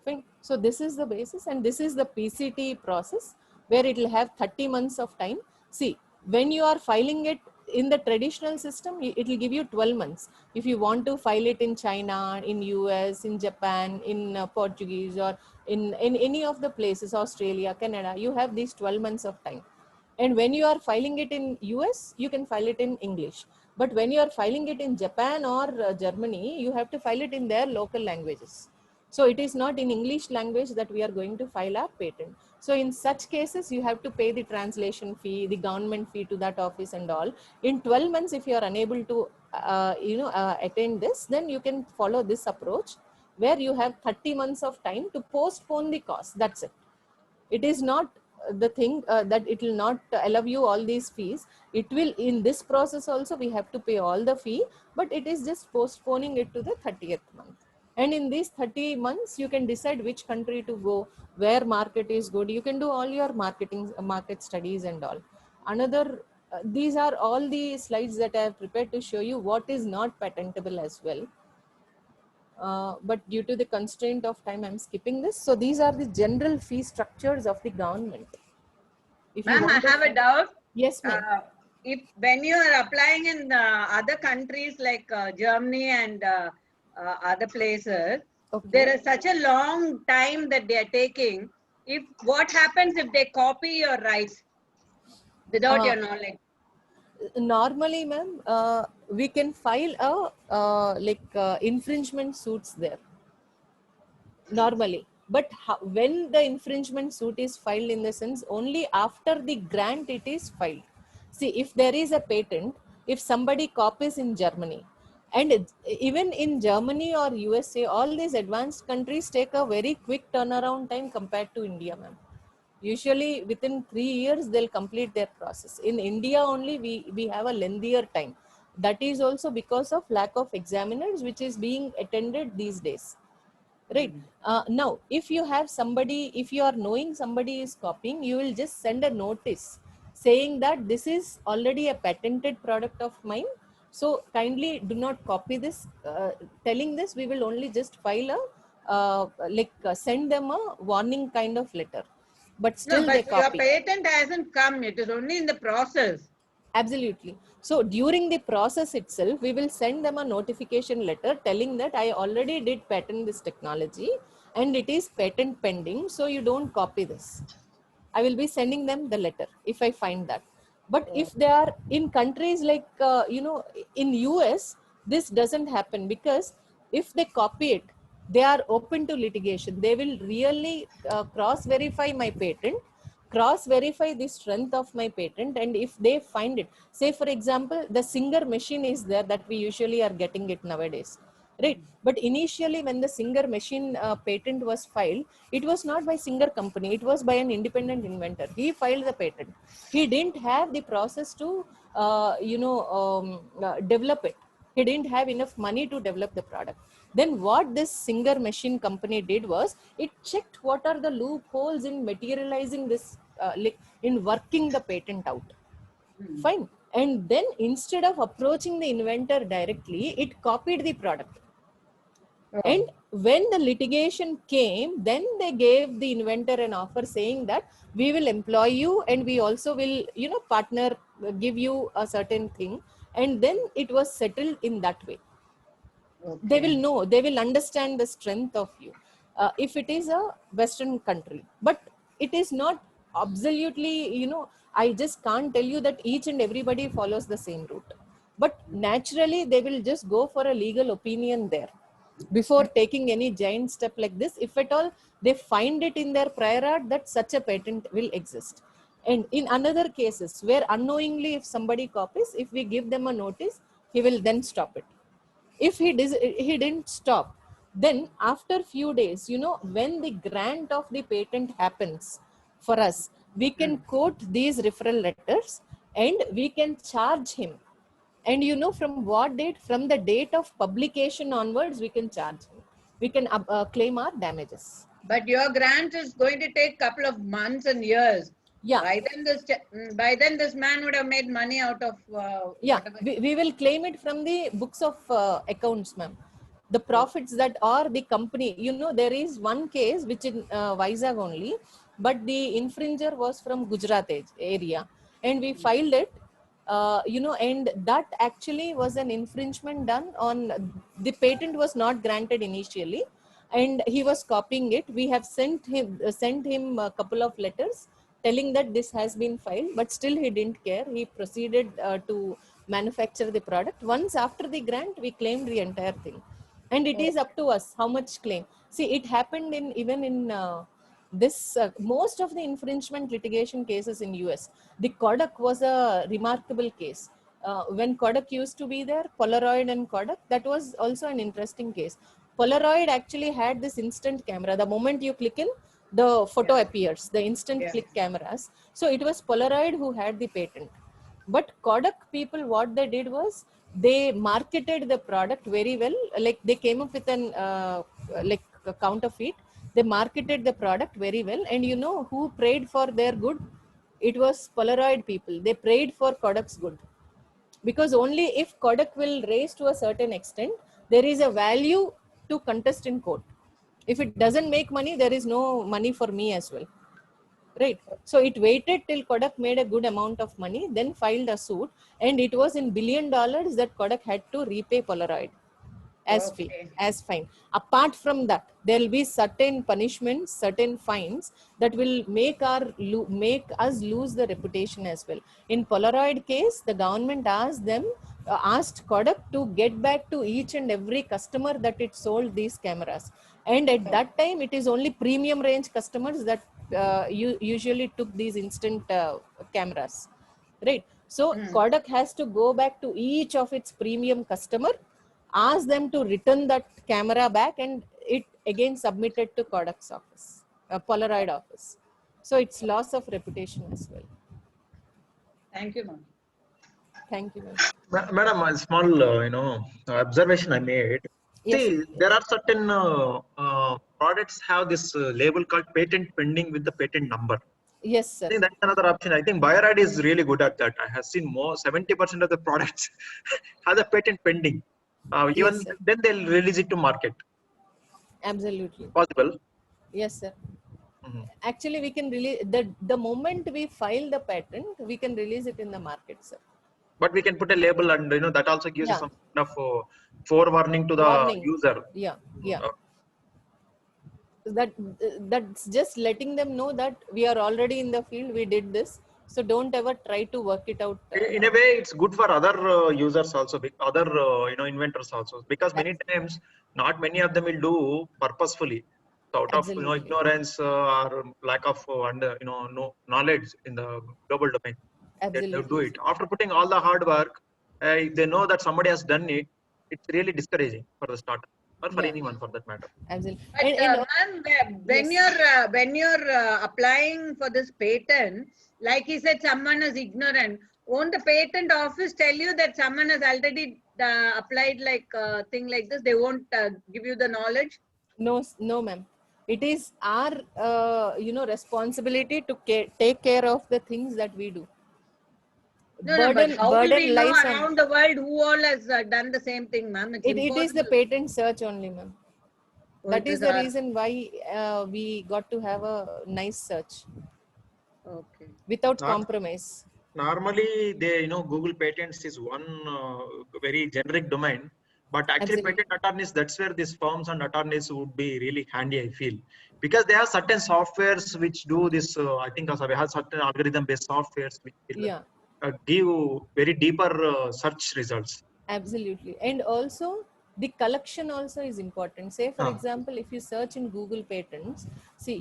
Fine. So this is the basis, and this is the PCT process, where it will have 30 months of time. See, when you are filing it in the traditional system, it will give you 12 months. If you want to file it in China, in US, in Japan, in Portuguese, or in any of the places, Australia, Canada, you have these 12 months of time. And when you are filing it in US, you can file it in English. But when you are filing it in Japan or Germany, you have to file it in their local languages. So it is not in English language that we are going to file our patent. So in such cases, you have to pay the translation fee, the government fee to that office and all. In 12 months, if you are unable to, attain this, then you can follow this approach, where you have 30 months of time to postpone the cost. That's it. It is not the thing that it will not allow you all these fees. It will, in this process also, we have to pay all the fee, but it is just postponing it to the 30th month. And in these 30 months, you can decide which country to go, where market is good. You can do all your market studies and all. These are all the slides that I have prepared to show you what is not patentable as well. But due to the constraint of time, I'm skipping this. So these are the general fee structures of the government. Ma'am, I have a doubt. Yes, ma'am. If when you are applying in other countries like Germany and other places, Okay. there is such a long time that they are taking. What happens if they copy your rights without your knowledge? Normally, ma'am, we can file a infringement suits there. Normally, but when the infringement suit is filed, in the sense only after the grant it is filed. See, if there is a patent, if somebody copies in Germany, and even in Germany or USA, all these advanced countries take a very quick turnaround time compared to India, ma'am. Usually within 3 years, they'll complete their process. In India only, we have a lengthier time. That is also because of lack of examiners, which is being attended these days. Right. Now, if you have somebody, if you are knowing somebody is copying, you will just send a notice saying that this is already a patented product of mine. So kindly do not copy this. Telling this, we will only just file a, send them a warning kind of letter. But No, still they but your copy. patent hasn't come. It is only in the process. Absolutely. So during the process itself, we will send them a notification letter telling that I already did patent this technology and it is patent pending. So you don't copy this. I will be sending them the letter if I find that. But if they are in countries like, in US, this doesn't happen, because if they copy it, they are open to litigation. They will really cross verify my patent, cross verify the strength of my patent, and if they find it, say for example, the Singer machine is there that we usually are getting it nowadays, right? But initially when the Singer machine patent was filed, it was not by Singer company, it was by an independent inventor. He filed the patent. He didn't have the process to develop it. He didn't have enough money to develop the product. Then what this Singer machine company did was, it checked what are the loopholes in materializing this, in working the patent out. Fine. And then instead of approaching the inventor directly, it copied the product. And when the litigation came, then they gave the inventor an offer saying that we will employ you and we also will, partner, give you a certain thing. And then it was settled in that way. They will know, they will understand the strength of you, if it is a Western country. But it is not absolutely, I just can't tell you that each and everybody follows the same route. But naturally they will just go for a legal opinion there before taking any giant step like this, if at all they find it in their prior art that such a patent will exist. And in another cases where unknowingly, if somebody copies, if we give them a notice, he will then stop it. If he didn't stop, then after few days, when the grant of the patent happens for us, we can quote these referral letters and we can charge him. And from what date? From the date of publication onwards, we can charge him. We can claim our damages. But your grant is going to take couple of months and years. Yeah. By then this man would have made money out of whatever. We will claim it from the books of accounts, ma'am. The profits that are the company, there is one case which in Vizag only, but the infringer was from Gujarat area, and we filed it, and that actually was an infringement done on, the patent was not granted initially and he was copying it. We have sent him a couple of letters telling that this has been filed, but still he didn't care. He proceeded to manufacture the product. Once after the grant, we claimed the entire thing, and it is up to us how much claim. See, it happened in even in this most of the infringement litigation cases in US. The Kodak was a remarkable case. When Kodak used to be there, Polaroid and Kodak, that was also an interesting case. Polaroid actually had this instant camera. The moment you click in, the photo appears, the instant click cameras. So it was Polaroid who had the patent. But Kodak people, what they did was, they marketed the product very well. Like they came up with an like a counterfeit. They marketed the product very well. And who prayed for their good? It was Polaroid people. They prayed for Kodak's good. Because only if Kodak will raise to a certain extent, there is a value to contest in court. If it doesn't make money, there is no money for me as well. Right. So it waited till Kodak made a good amount of money, then filed a suit, and it was in $1 billion that Kodak had to repay Polaroid as fee, as fine. Apart from that, there will be certain punishments, certain fines that will make us lose the reputation as well. In Polaroid case, the government asked Kodak to get back to each and every customer that it sold these cameras. And at that time, it is only premium range customers that usually took these instant cameras, right? So Kodak has to go back to each of its premium customer, ask them to return that camera back, and it again submitted to Kodak's office, Polaroid office. So it's loss of reputation as well. Thank you, ma'am. Thank you, ma'am. Madam, a small, observation I made. Yes, See, there are certain products have this label called patent pending with the patent number. yes, I sir. think that's another option. I think BioRad is really good at that. I have seen more 70% of the products have the patent pending. Yes, Even sir. then they'll release it to market. Absolutely. Possible. Yes, sir. Mhm. Actually, we can release the moment we file the patent, we can release it in the market, sir. But we can put a label, and that also gives you Yeah. some kind of forewarning to the Warning. user. Yeah, yeah. Uh, That's just letting them know that we are already in the field, we did this, so don't ever try to work it out in now. a way, it's good for other users also, other inventors also, because many times not many of them will do purposefully. So out of Absolutely. ignorance or lack of no knowledge in the global domain, they do Absolutely. it. After putting all the hard work, if they know that somebody has done it, it's really discouraging for the startup or for Yeah, anyone for that matter. absolutely. But ma'am, when Yes. you're applying for this patent, like he said, someone is ignorant. Won't the patent office tell you that someone has already applied like thing like this? They won't give you the knowledge. No, no, ma'am. It is our, responsibility to take care of the things that we do. No, but how will we Burden know lies on. around the world who all has done the same thing, ma'am? It's It is the impossible. patent search only, ma'am. Oh, That it is is the our reason why we got to have a nice search okay. without Not compromise. normally they Google patents is one very generic domain, but actually Absolutely. patent attorneys, that's where these firms and attorneys would be really handy, I feel, because they have certain softwares which do this. I think also we have certain algorithm based softwares which will Yeah. give very deeper search results. Absolutely. And also the collection also is important. Say for Huh. example, if you search in Google patents, see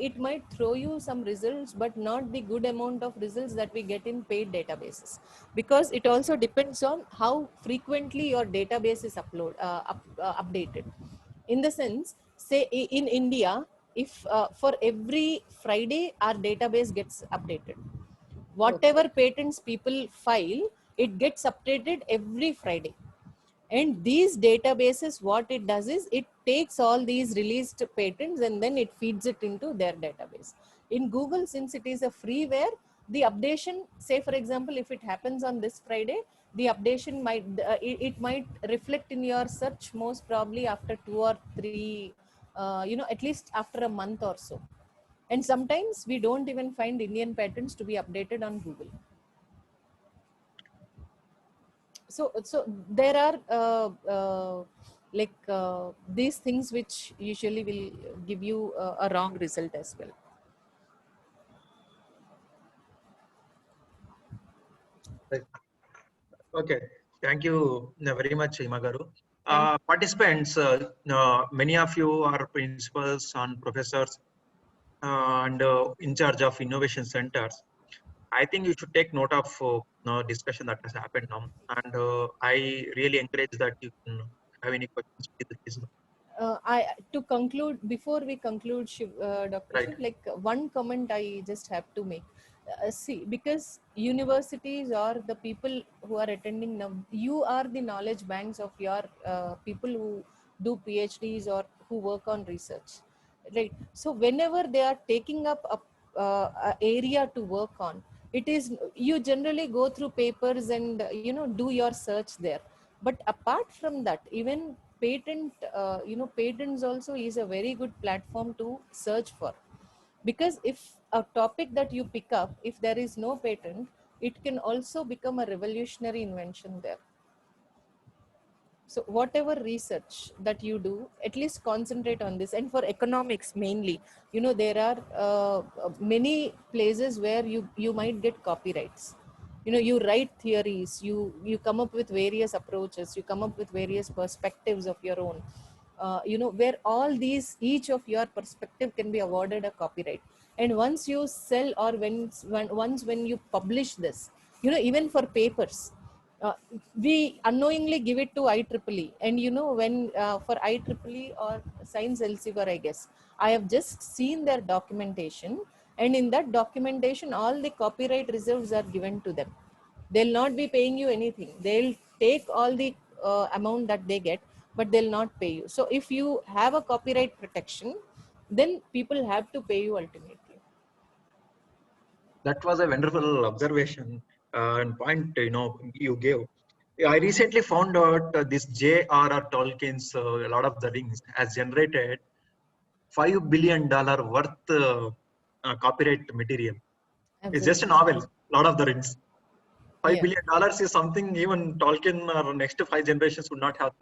it might throw you some results, but not the good amount of results that we get in paid databases, because it also depends on how frequently your database is updated. In the sense, say in India, if for every Friday our database gets updated, whatever Okay. patents people file, it gets updated every Friday. And these databases, what it does is it takes all these released patents and then it feeds it into their database. In Google, since it is a freeware, the updation, say for example, if it happens on this Friday, the updation might it might reflect in your search most probably after 2 or 3, at least after a month or so. And sometimes we don't even find Indian patents to be updated on Google. So there are these things which usually will give you a wrong result as well. Right. Okay, thank you very much, Imagaru. Thank Participants, many of you are principals and professors and in charge of innovation centers. I think you should take note of discussion that has happened now, and I really encourage that you can have any questions. Please. I to conclude, before we conclude, Dr. Right. Shiv, like one comment I just have to make. See, because universities or the people who are attending now, you are the knowledge banks of your people who do PhDs or who work on research, right? So whenever they are taking up a area to work on, it is, you generally go through papers and do your search there. But apart from that, even patents also is a very good platform to search for, because if a topic that you pick up, if there is no patent, it can also become a revolutionary invention there. So whatever research that you do, at least concentrate on this. And for economics mainly, there are many places where you might get copyrights. You write theories, you come up with various approaches, you come up with various perspectives of your own, where all these, each of your perspective can be awarded a copyright. And once you sell, or when you publish this, even for papers, uh, we unknowingly give it to IEEE. And when for IEEE or Science Elsevier, I guess I have just seen their documentation, and in that documentation all the copyright reserves are given to them. They'll not be paying you anything. They'll take all the amount that they get, but they'll not pay you. So if you have a copyright protection, then people have to pay you ultimately. That was a wonderful observation and point you gave. I recently found out this J.R.R. Tolkien's Lord of the Rings has generated $5 billion worth copyright material. It's just a Absolutely. novel, Lord of the Rings. $5 Yeah. billion is something even Tolkien or next 5 generations would not have thought.